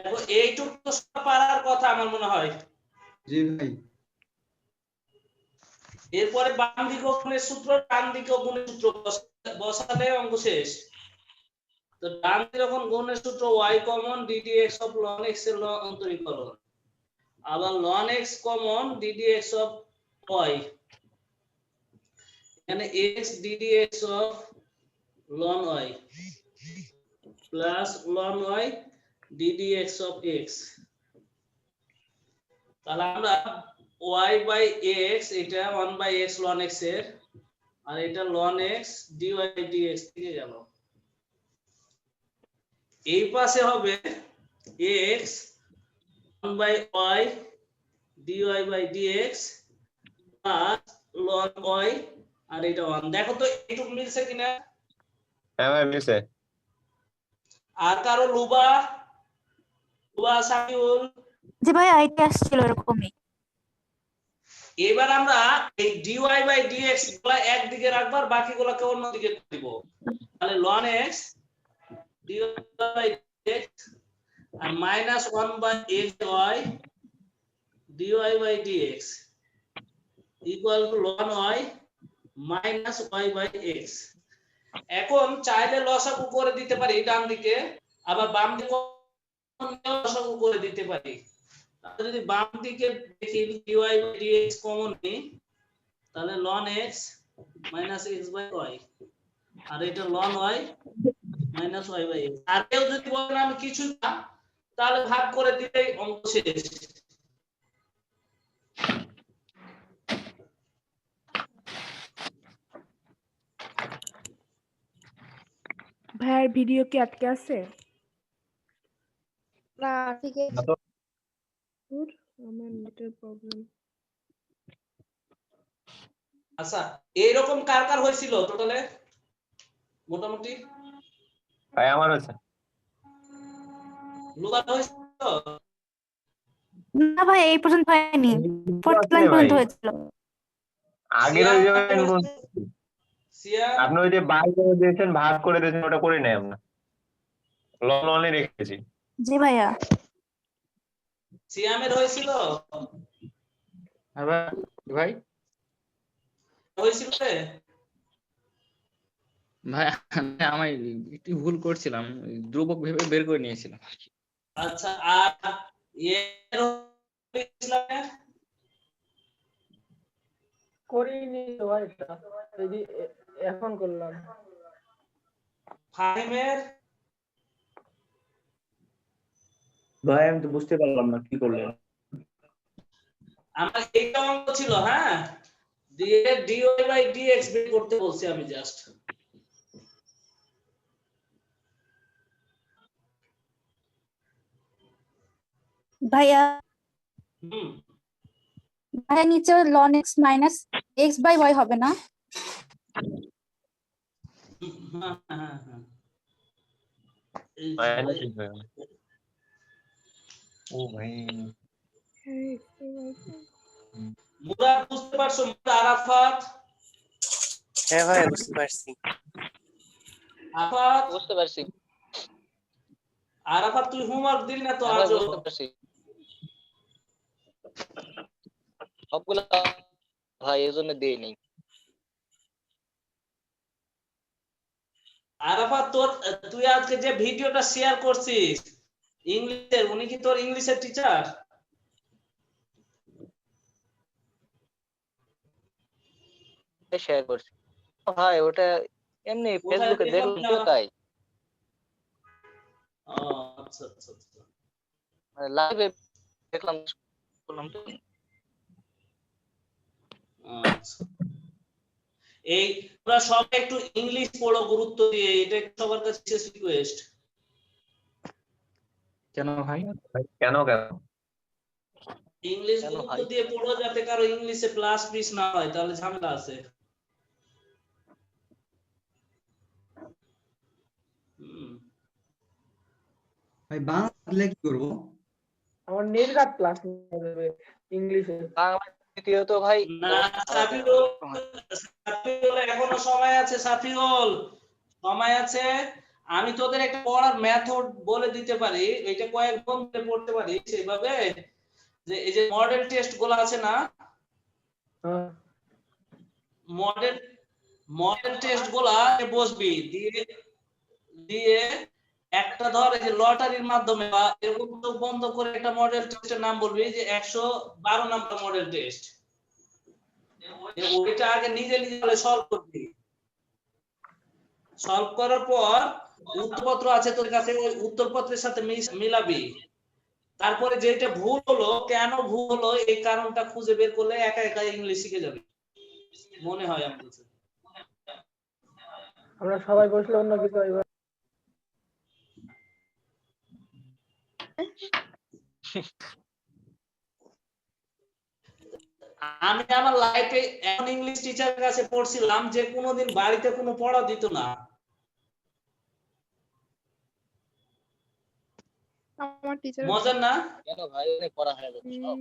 দেখো এইটুকু তো পারার কথা আমার মনে হয়। জি ভাই। এরপরে বাম দিকে গুণের সূত্র, ডান দিকে গুণের সূত্র বসালে অঙ্ক শেষ। তো ডান দিকে যখন গুণের সূত্র y common ddx of ln x এর অন্তরীকরণ, আবার ln x common ddx of y, এখানে x ddx of ln y plus ln y ddx of x। তাহলে আমরা y বাই x, এটা 1 বাই x ln x এর, আর এটা ln x dy dx থেকে গেল। এই পাশে হবে x 1 by y dy by dx plus ln y, আর এটা 1। দেখো তো এইটুকু মিলছে কিনা। হ্যাঁ ভাই মিলছে। আর কারো লুবা সাকিউল? জি ভাই, আইতে আসছিল এরকমই। এবার আমরা এই dy বাই dx গুলা একদিকে রাখবার, বাকিগুলোকে অন্যদিকে দিব। তাহলে ln x dy by dx আর minus 1 by x y dy by dx equal to ln y minus y by x। এখন চাইলে লসাগু করে দিতে পারি ডান দিকে, আবার বাম দিকে লসাগু করে দিতে পারি। তাহলে যদি বাম দিকে দেখি dy বাই dx কমন নিই, তাহলে ln x minus x by y, আর এটা ln y minus y by x। আর কেউ যদি বলেন আমি কিছু না, তাহলে ভাগ করে দিলেই অঙ্ক শেষ। ভাইয়ার ভিডিও কি আটকে আছে? না ঠিক আছে। না তো। দূর, আমার নেটের প্রবলেম। আচ্ছা, এইরকম কার কার হয়েছিল টোটালে মোটামুটি? ভাই আমার হচ্ছে। লুবা হয়েছিল? না ভাই, এই পর্যন্ত হয়নি, ফোর্থ লাইন পর্যন্ত হয়েছিল। আগের ওই যে সিয়া আপনি ওই যে বাই করে দিয়েছেন, ভাগ করে দিয়েছেন, ওটা করি নাই আমরা, লন অনলি রেখেছি। জি ভাইয়া। সিয়ামের হয়েছিল? ভাই হয়েছিল রে? ভাই আমি একটু ভুল করছিলাম, ধ্রুবক ভেবে বের করে নিয়েছিলাম। আচ্ছা, আর এর ইসলামের করিনি তো ভাই, এটা এই যে এখন করলাম। ফাহিমের? ভাই আমি তো বুঝতে পারলাম না কি করলেন। আমার এইটা অঙ্ক ছিল, হ্যাঁ, দিয়ে dy বাই dx বের করতে বলছি আমি জাস্ট। ভাইয়া হুম, ভাইয়া নিচে ln x minus x by y হবে না? হ্যাঁ হ্যাঁ হ্যাঁ, এই ভাই যে, ঠিক হয়ে গেল। ও ভাই মুরাদ বুঝতে পারছো? মুরাদ, আরাফাত? হ্যাঁ ভাই বুঝতে পারছি। আরাফাত বুঝতে পারছি। আরাফাত তুই হোমওয়ার্ক দিলি না তো হ্যাঁ ভাই, আজও? বুঝতে পারছি সবগুলো ভাই, এই জন্য দিই নেই। আরাফাত তুই আজকে যে ভিডিওটা শেয়ার করছিস ইংলিশের, উনি কি তোর ইংলিশের টিচার? শেয়ার করছি ভাই, ওটা এমনি ফেসবুকে দেখলাম তো তাই। ও আচ্ছা আচ্ছা আচ্ছা, লাইভে দেখলাম, বললাম তো। আচ্ছা। এই তোমরা সবাই একটু ইংলিশ পড়ো গুরুত্ব দিয়ে, এটা সবার কাছে রিকোয়েস্ট। কেন ভাই? কেন কেন? ইংলিশ কেন গুরুত্ব ভাই? দিয়ে পড়ো, যাতে কারো ইংলিশে প্লাস পিস না হয়, তাহলে ঝামেলা আছে। ভাই বাংলা দিলে কি করবো? আমার নির্ঘাত ক্লাস নিয়ে যাবে ইংলিশে। বাংলা দ্বিতীয়ত ভাই না সাফিউল, এখনো সময় আছে, সাফিউল সময় আছে। আমি তোদের একটা পড়ার মেথড বলে দিতে পারি, এটা কয়েক বন্ধু পড়তে পারি সেইভাবে, যে এই যে মডেল টেস্ট গুলো আছে না, হ্যাঁ মডেল মডেল টেস্ট গুলা বসবি, দিয়ে দিয়ে একটা ধর এই যে লটারির মাধ্যমে বা এরকম চোখ বন্ধ করে একটা মডেল টেস্টের নাম বলবি, যে 112 নাম্বার মডেল টেস্ট, ওইটা আগে নিজে নিজে সলভ করবি। সলভ করার পর উত্তরপত্র আছে তোর কাছে, ওই উত্তরপত্রের সাথে মিলাবি। তারপরে যেটা ভুল হলো, কেন ভুল হলো, এই কারণটা খুঁজে বের করলে একা একা ইংলিশ শিখে যাবে মনে হয় আমার কাছে। আমরা সবাই বসলে অন্য কিছু হইবে। আমি আমার লাইফে এমন ইংলিশ টিচারের কাছে পড়ছিলাম যে কোনোদিন বাড়িতে কোনো পড়া দিত না। আমার টিচার মজার না? কেন ভাই অনেক পড়া হয়ে যাচ্ছে সব।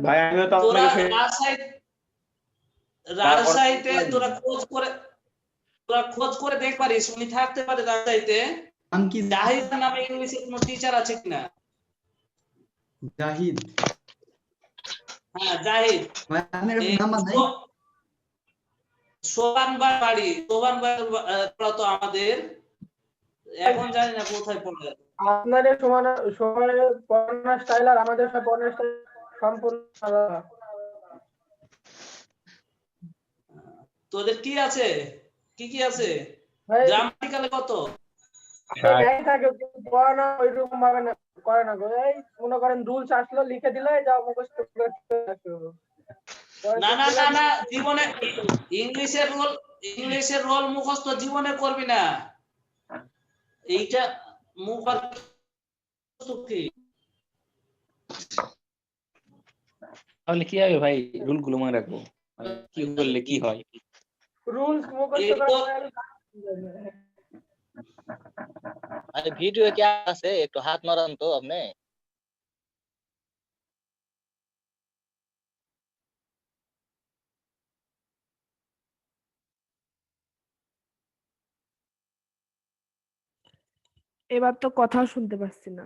ভাই আমিও তো তোরা আপনাকে রাজশাহীতে তোরা খোঁজ করে দেখ পারিস, উনি থাকতে পারে রাজশাহীতে। নাম কি? জাহিদ নামে ইংলিশের কোনো টিচার আছে কিনা? জাহিদ। হ্যাঁ জাহিদ। ভাই আপনার কাছে এই নাম্বার নাই? সোবান বাড়ি, সোবান বাড়ি তো আমাদের, এখন জানি না কোথায় পড়ে। আপনাদের সময় পড়ানোর স্টাইল আর আমাদের সব পড়ানোর স্টাইল সম্পূর্ণ আলাদা। তোদের কি আছে, কি আছে? ভাই গ্রামাটিক্যালে কত? যাই থাকে পড়ানো ওইরকম ভাবে না করে না গো। এই মনে করেন রুলস আসলো লিখে দিলে যাও মুখস্থ করে আসলো। না না না না, জীবনে ইংলিশের রোল মুখস্থ জীবনে করবি না, এইটা মুখস্থ কি। তাহলে কি হবে ভাই, রুল গুলো মনে রাখবো, কি করলে কি হয়? রুলস মুখস্থ এই তো করা আরে ভিডিও কি আছে, একটু হাত মারান তো আপনি। এবার তো কথাও শুনতে পাচ্ছি না।